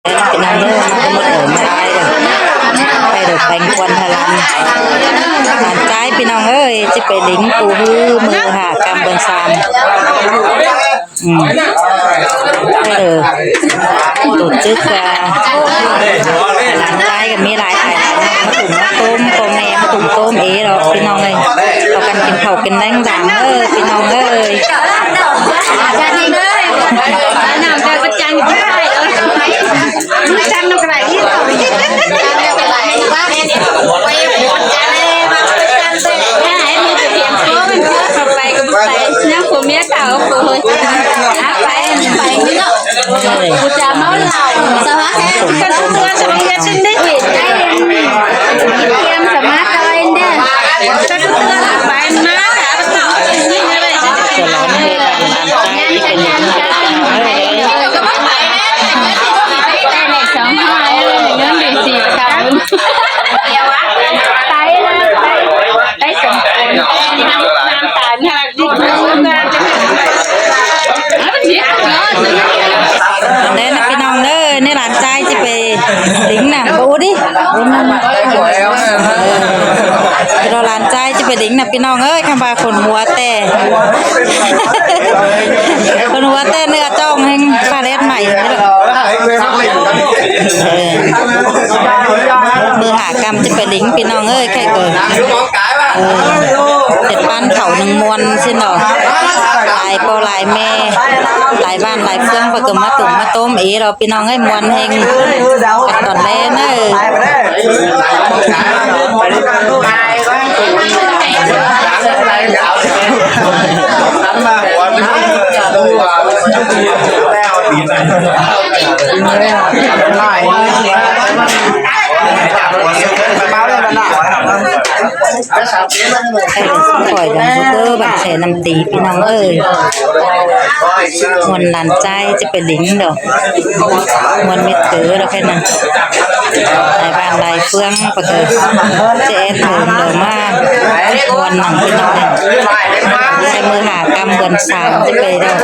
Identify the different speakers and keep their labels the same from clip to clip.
Speaker 1: cái này nó không mất ở mà ai rồi phải được bánh quân hà lan bàn tráiพี่น้องเอ้ยจะไปลิงปูฮือมือหากำบนซามได้เลยตุ่นจึกหลานtráiกับมีหลายไข่มาตุ่มโตมแม่มาตุ่มโตมหรอกพี่น้องเลยเอากันกินข้าวกินแดงดังพี่น้องเอ้ยจานนี้เลยน้ำจะกระจายอยู่ที่ไหนไม่จำนกอะไรที่ต่อไม่จำนกอะไรบ้างไปจานเลยมาจานเลยถ้าให้มีแต่เพียงโค้งเข้าไปก็ไปน้ำผัวเมียเก่าผัวเฮ้ยไปนี่เนาะกูจะเมาเหล้าสวัสดีกันตัวสมัยฉันได้เห็นได้เตรียมสมาร์ทเลยเนี่ยฉันตัวไปมาค่ะนี่อะไรจะจะร้อนเลยเป็นงานก็ไม่ไปแต่ในสองห้าเงินดีสี่คำเดียววะไปได้สมบูรณ์น้ำตาลหากดิ้นจะเด้นะพี่น้องเด้อนี่หลานชายจะไปลิงน่ะบูดิเราหลานชายจะไปลิงน่ะพี่น้องเอ้ยคำว่าคนหัวแต่คนหัวแต่เนื้อจ้องให้ฟาเรสใหม่มือหากรรมจะไปลิงพี่น้องเอ้ยแค่เกิดเด็ดบ้านเขาหนึ่งมวนใช่หรอลายปอลายแม่ลายบ้านลายเฟื่องประกอบมาตุ่มมาต้มเราพี่น้องให้มวนเฮงกันตอนแรกนะปล่อยดังซุปเปอร์บัตรแสนำตีพี่น้องเอ้ยมวนหลานใจจะไปลิงดอกมวนเม็ดเต๋อเราแค่นั้นในบ้านลายเฟื่องประเกิดเจ๊เถิมเดิมมากมวนหนังพี่น้องใช้มือหากำเบินสามจะไปดอก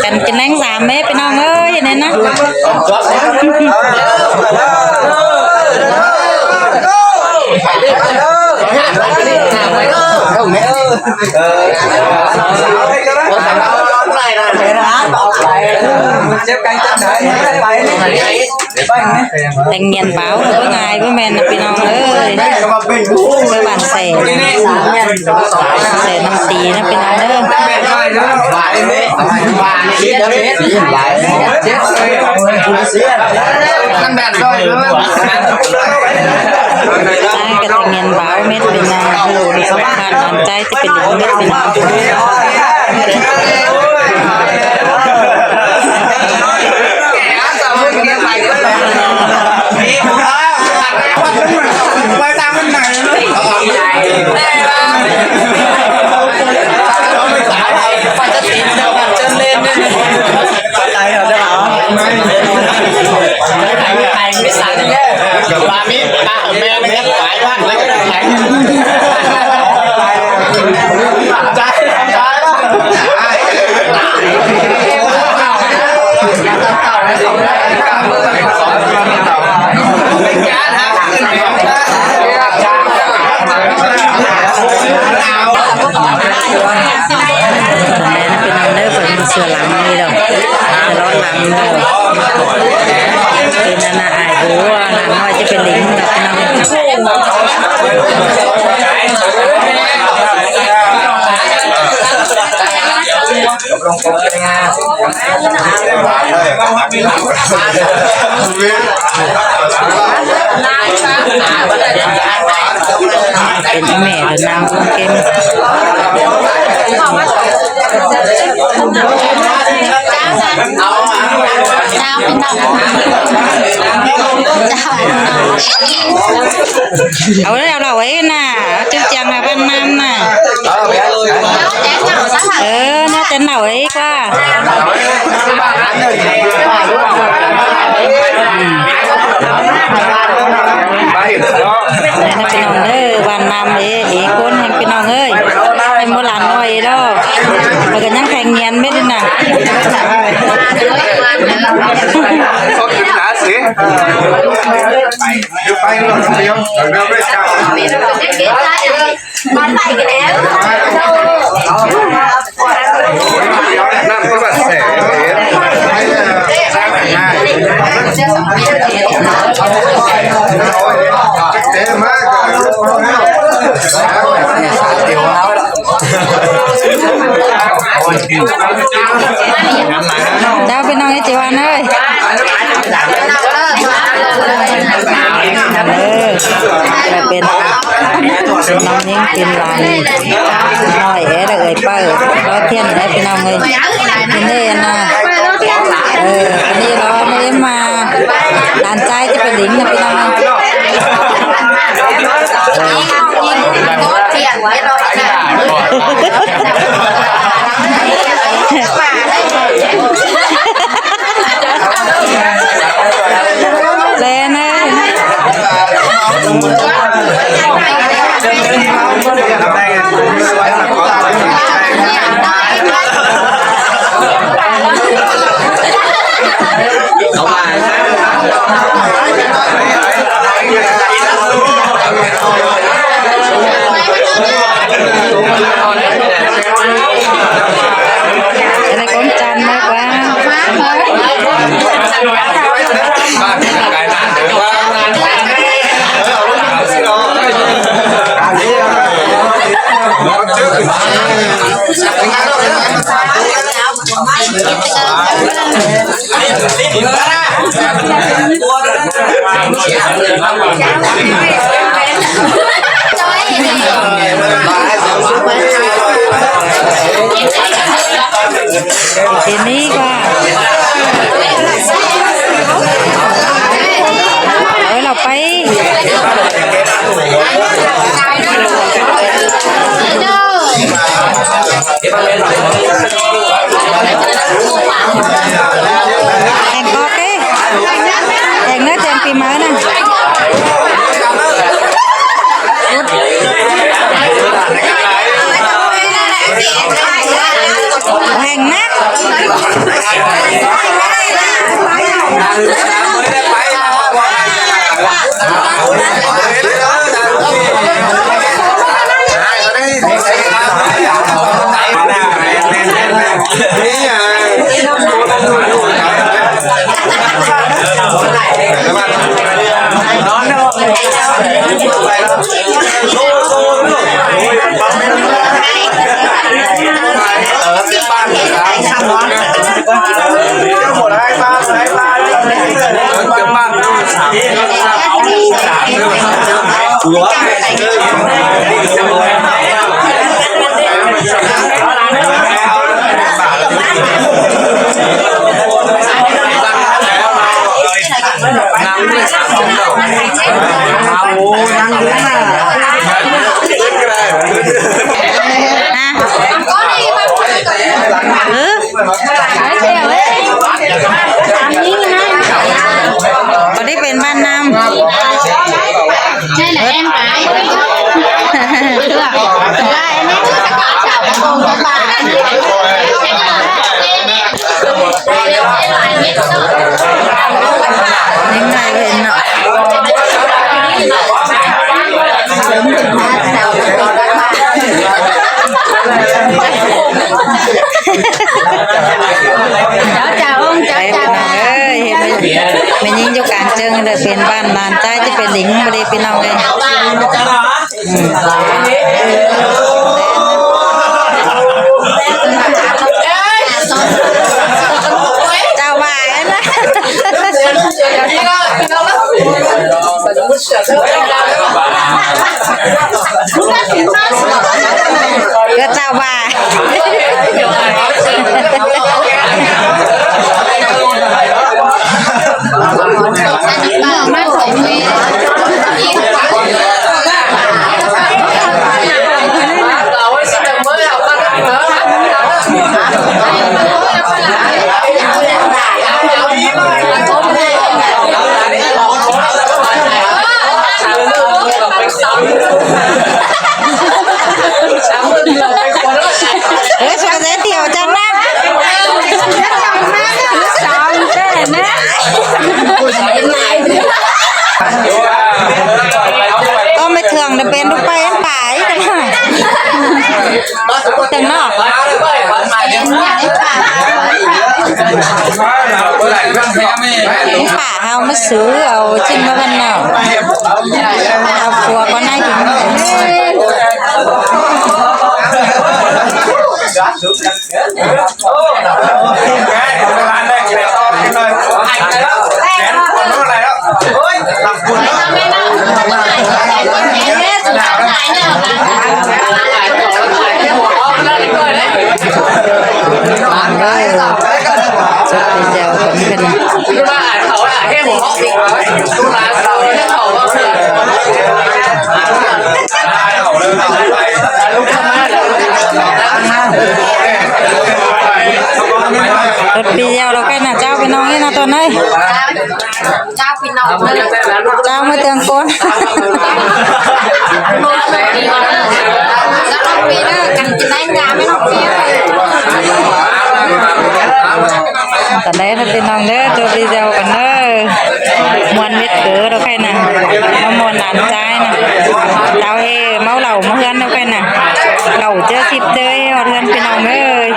Speaker 1: กันกินแรงสามเมตรพี่น้องเอ้ยอย่างนี้นะแต่งเงียนเบาเพื่อไงเพื่อแมนพี่น้องเอ้ยเพื่อบ้านเสน้ำตีนะพี่น้องเอ้ยนั่นแบบด้วยใจกระแต่งเงียนเบาเม็ดเป็นนางสำคัญนอนใจที่เป็นเม็ดเป็นนางไปตามมันไหนไปจะตีนเดียวกันเจนเล่นเนี่ยใจเหรอเจ้าไม่สั่นเนี่ยปามิปาแม่ไม่ได้ขายบ้านแล้วก็ได้ขายใจเสือหลังนี่ดอกจะร้อนหลังดอกเป็นนานาไอ้โหหลังน้อยจะเป็นลิงดอกน้องเป็นแม่หรือนางเกมเอาแล้วเราไว้น่ะจุ๊บจังนะบ้านน้ำน่ะน่าจะหน่อยกว่า
Speaker 2: ไปเรื่องเดียวเรื่องไม่ใช่มันใส่กันแล้วน้ำก็แบบแสบเต็มมาก
Speaker 1: ดาวไปน้องไอ้จิวันเอ้ยจะเป็นน้องนิ่งกินหวานน้อยเอ๋เลยเปิดรอเที่ยงได้พี่น้องเลยกินได้นะอันนี้รอไม่ได้มาหลานใจจะเป็นลิงนะพี่น้องแล่นะอะไรก้มจันมากว่าทีนี้ก็เราไปแองกอเก้แองเนื้อแจงปีมานะแห่งนะตอนนี้เป็นบ้านน้ำใช่ไหมแอนไปได้ไหมโกงกันบ้านยังไงเห็นเนาะเจ้าองค์เจ้าเอ้ยเห็นไหมไม่ยิงเจ้าการเจิงเลยเป็นบ้านลานใจจะเป็นหลิงไม่ได้เป็นน้องเลยเจ้าบ่ายนะก็เจ้าบ่ายเฮ้ยช่วยได้ นี่ป่าเฮามาซื้อเอาจิ้มมาวันเนาะเอาปัวก็น่ากินสุดเดียวกันเป็นรถปีเดียวเราใกล้น่ะเจ้าไปน้องนี่นะตอนนี้เจ้าพี่น้องเจ้ามาเตือนคนปีเด้อกันกินได้งามไม่ต้องเที่ยวตอนนี้ถ้าเป็นน้องเด้อตัวปีเดียวกันเด้อมวนเม็ดเกลือเราใครน่ะมามวนหลานใจน่ะเจ้าเฮเมาเหล่ามาเฮือนเราใครน่ะเหล่าเจอทิพย์เด้อเฮือนพี่น้องเอ้ย